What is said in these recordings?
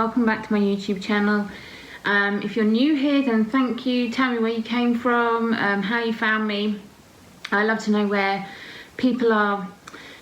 welcome back to my YouTube channel. If you're new here, then thank you. Tell me where you came from, how you found me. I love to know where people are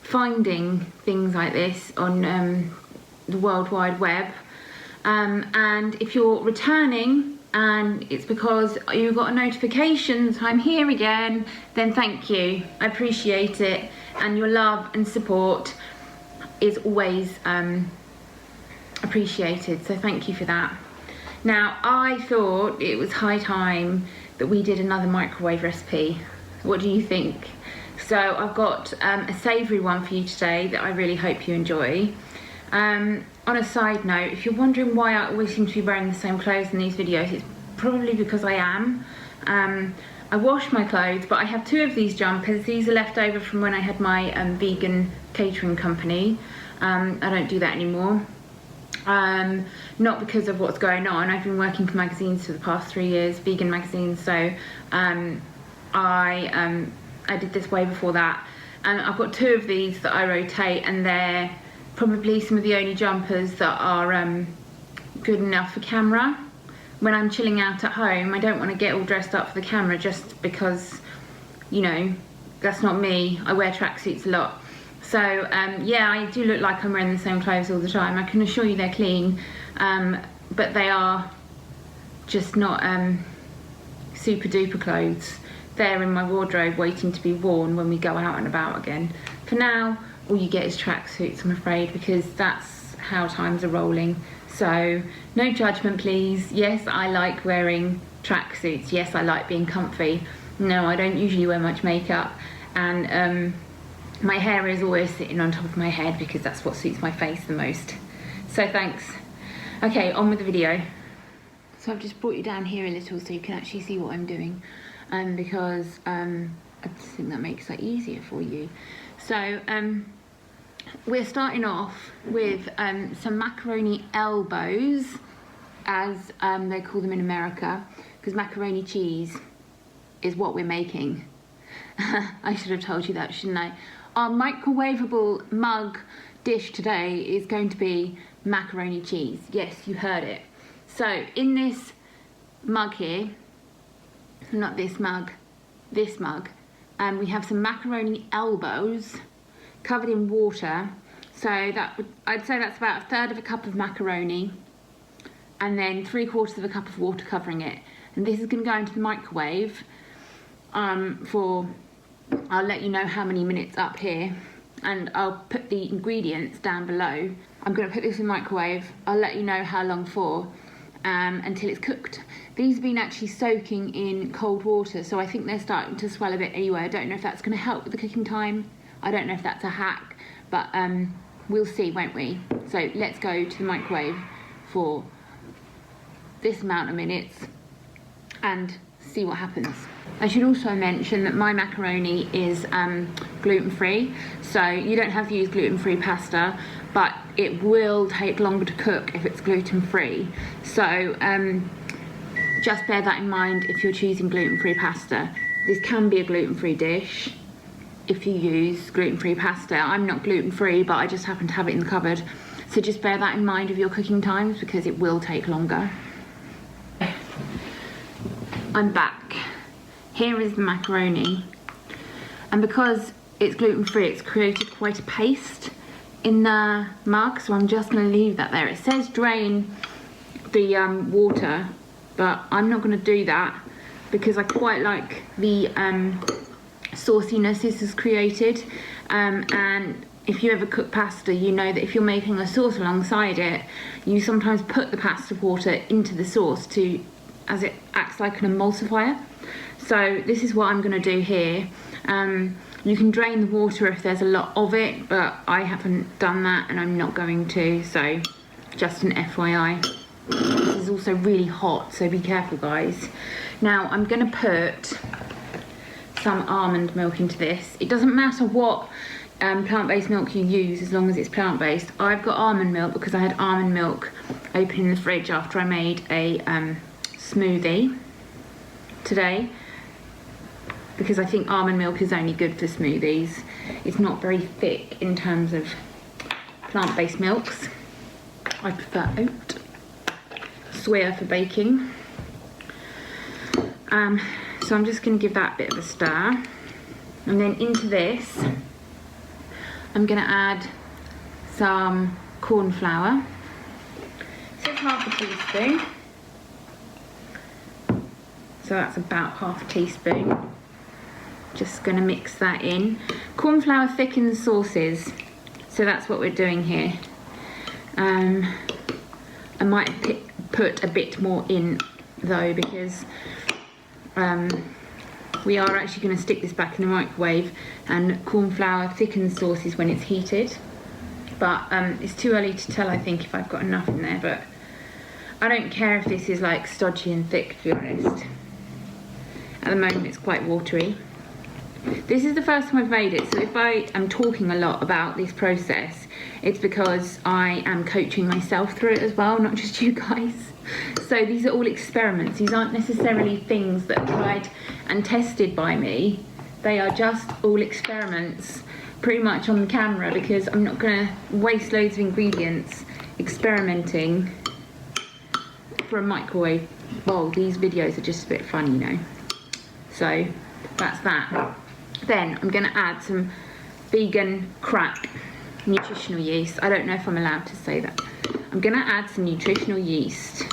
finding things like this on the World Wide Web. And if you're returning and it's because you got a notification that I'm here again, then thank you. I appreciate it, and your love and support is always appreciated, so thank you for that. Now, I thought it was high time that we did another microwave recipe. What do you think? So I've got a savoury one for you today that I really hope you enjoy. On a side note, if you're wondering why I always seem to be wearing the same clothes in these videos, it's probably because I am. I wash my clothes, but I have two of these jumpers. These are left over from when I had my vegan catering company. I don't do that anymore. Not because of what's going on. I've been working for magazines for the past 3 years, vegan magazines, so I did this way before that. And I've got two of these that I rotate, and they're probably some of the only jumpers that are good enough for camera. When I'm chilling out at home, I don't want to get all dressed up for the camera just because, you know, that's not me. I wear tracksuits a lot. So yeah, I do look like I'm wearing the same clothes all the time. I can assure you they're clean, but they are just not super duper clothes. They're in my wardrobe waiting to be worn when we go out and about again. For now, all you get is tracksuits, I'm afraid, because that's how times are rolling. So no judgment, please. Yes, I like wearing tracksuits. Yes, I like being comfy. No, I don't usually wear much makeup, and my hair is always sitting on top of my head because that's what suits my face the most. So thanks. Okay, on with the video. So I've just brought you down here a little so you can actually see what I'm doing, because I just think that makes it easier for you. So we're starting off with some macaroni elbows, as they call them in America, because macaroni cheese is what we're making. I should have told you that, shouldn't I? Our microwavable mug dish today is going to be macaroni cheese. Yes, you heard it. So in this mug here, not this mug, this mug, we have some macaroni elbows covered in water. So that would, I'd say that's about 1/3 of a cup of macaroni, and then 3/4 of a cup of water covering it. And this is going to go into the microwave for, I'll let you know how many minutes up here, and I'll put the ingredients down below. I'm going to put this in the microwave. I'll let you know how long for, until it's cooked. These have been actually soaking in cold water, so I think they're starting to swell a bit anyway. I don't know if that's going to help with the cooking time. I don't know if that's a hack, but we'll see, won't we? So let's go to the microwave for this amount of minutes and see what happens. I should also mention that my macaroni is gluten-free, so you don't have to use gluten-free pasta, but it will take longer to cook if it's gluten-free. So just bear that in mind if you're choosing gluten-free pasta. This can be a gluten-free dish if you use gluten-free pasta. I'm not gluten-free, but I just happen to have it in the cupboard. So just bear that in mind of your cooking times, because it will take longer. I'm back. Here is the macaroni. And because it's gluten-free, it's created quite a paste in the mug, so I'm just going to leave that there. It says drain the water, but I'm not going to do that because I quite like the sauciness this has created, and if you ever cook pasta, you know that if you're making a sauce alongside it, you sometimes put the pasta water into the sauce as it acts like an emulsifier. So this is what I'm going to do here. You can drain the water if there's a lot of it, but I haven't done that and I'm not going to, so just an FYI. This is also really hot, so be careful, guys. Now I'm going to put some almond milk into this. It doesn't matter what plant-based milk you use as long as it's plant-based. I've got almond milk because I had almond milk open in the fridge after I made a smoothie today, because I think almond milk is only good for smoothies. It's not very thick in terms of plant-based milks. I prefer oat. swear for baking. So I'm just going to give that a bit of a stir. And then into this, I'm going to add some corn flour. So it's half a teaspoon. So that's about half a teaspoon. Just going to mix that in. Corn flour thickens sauces, so that's what we're doing here. I might put a bit more in though, because we are actually going to stick this back in the microwave, and corn flour thickens sauces when it's heated. But it's too early to tell, I think, if I've got enough in there, but I don't care if this is like stodgy and thick, to be honest. At the moment it's quite watery. This is the first time I've made it, so if I am talking a lot about this process, it's because I am coaching myself through it as well, not just you guys. So these are all experiments. These aren't necessarily things that are tried and tested by me. They are just all experiments, pretty much on the camera, because I'm not going to waste loads of ingredients experimenting for a microwave bowl. These videos are just a bit fun, you know. So that's that. Then I'm going to add some vegan crack nutritional yeast. I don't know if I'm allowed to say that. I'm going to add some nutritional yeast,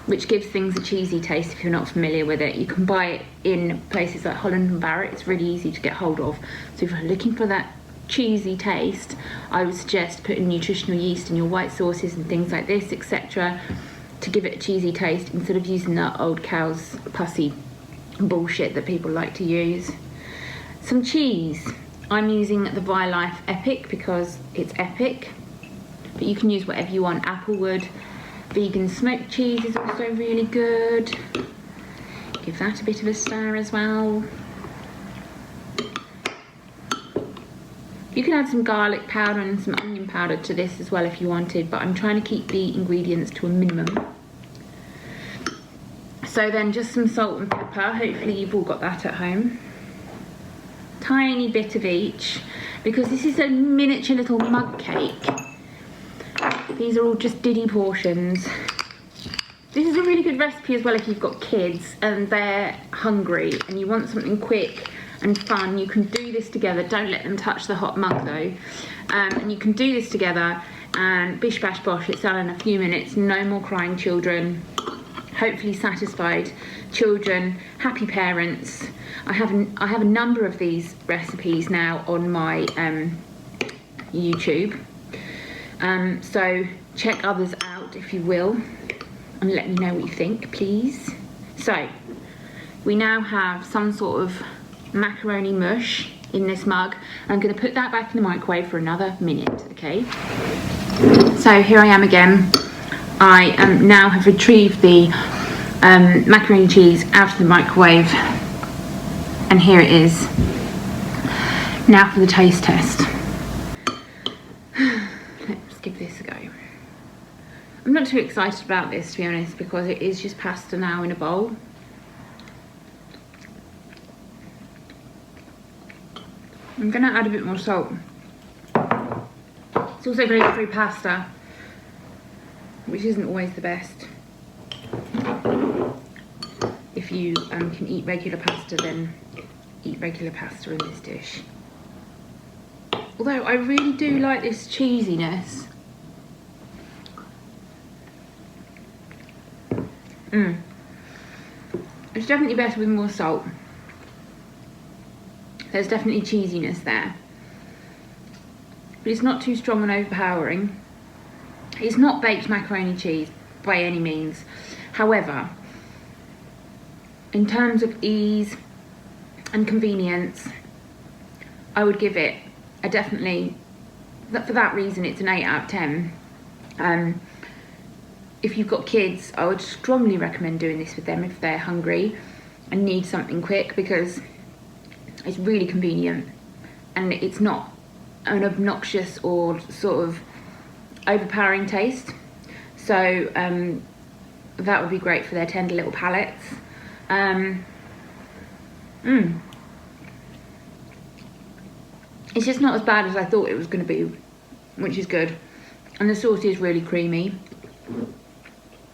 which gives things a cheesy taste if you're not familiar with it. You can buy it in places like Holland and Barrett. It's really easy to get hold of. So if you're looking for that cheesy taste, I would suggest putting nutritional yeast in your white sauces and things like this, etc., to give it a cheesy taste, instead of using that old cow's pussy bullshit that people like to use. Some cheese. I'm using the Life Epic because it's epic, but you can use whatever you want. Applewood vegan smoked cheese is also really good. Give that a bit of a stir as well. You can add some garlic powder and some onion powder to this as well if you wanted, but I'm trying to keep the ingredients to a minimum. So then just some salt and pepper. Hopefully you've all got that at home. Tiny bit of each, because this is a miniature little mug cake. These are all just diddy portions. This is a really good recipe as well if you've got kids and they're hungry and you want something quick and fun. You can do this together. Don't let them touch the hot mug though. And you can do this together and bish bash bosh, it's done in a few minutes. No more crying children. Hopefully satisfied children, happy parents. I have a number of these recipes now on my YouTube. So check others out if you will, and let me know what you think, please. So we now have some sort of macaroni mush in this mug. I'm going to put that back in the microwave for another minute, okay? So here I am again. I now have retrieved the macaroni cheese out of the microwave, and here it is. Now for the taste test. Let's give this a go. I'm not too excited about this, to be honest, because it is just pasta now in a bowl. I'm going to add a bit more salt. It's also gluten-free pasta, which isn't always the best. If you can eat regular pasta, then eat regular pasta in this dish. Although I really do like this cheesiness. It's definitely better with more salt. There's definitely cheesiness there, but it's not too strong and overpowering. It's not baked macaroni cheese by any means. However, in terms of ease and convenience, I would give it a definitely, for that reason, it's an 8 out of 10. If you've got kids, I would strongly recommend doing this with them if they're hungry and need something quick, because it's really convenient and it's not an obnoxious or sort of overpowering taste. So that would be great for their tender little palates. It's just not as bad as I thought it was going to be, which is good. and the sauce is really creamy,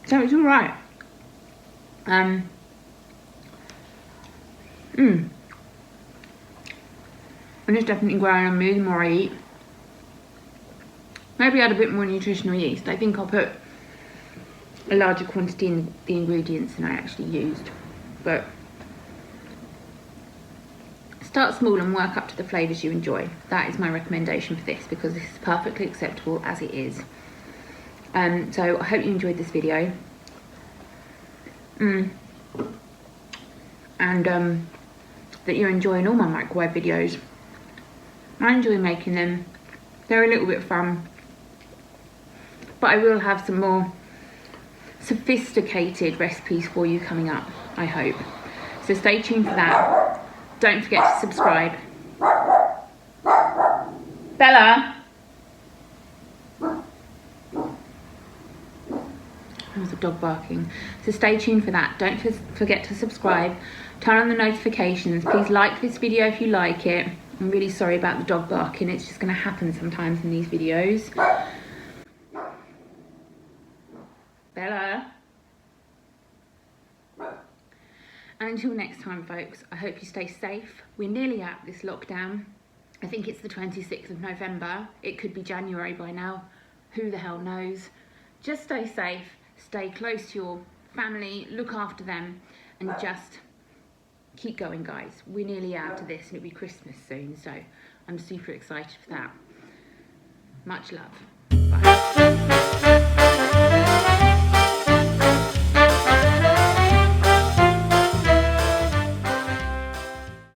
so it's all right. And it's definitely growing on me the more I eat. Maybe add a bit more nutritional yeast. I think I'll put a larger quantity in the ingredients than I actually used, but start small and work up to the flavours you enjoy. That is my recommendation for this, because this is perfectly acceptable as it is. So I hope you enjoyed this video. And that you're enjoying all my microwave videos. I enjoy making them. They're a little bit fun. But I will have some more sophisticated recipes for you coming up, I hope. So stay tuned for that. Don't forget to subscribe. Bella! There was a dog barking. So stay tuned for that. Don't forget to subscribe. Turn on the notifications. Please like this video if you like it. I'm really sorry about the dog barking. It's just going to happen sometimes in these videos. Bella. And until next time, folks, I hope you stay safe. We're nearly out of this lockdown. I think it's the 26th of November. It could be January by now. Who the hell knows? Just stay safe. Stay close to your family. Look after them. And just keep going, guys. We're nearly out of this and it'll be Christmas soon. So I'm super excited for that. Much love. Bye.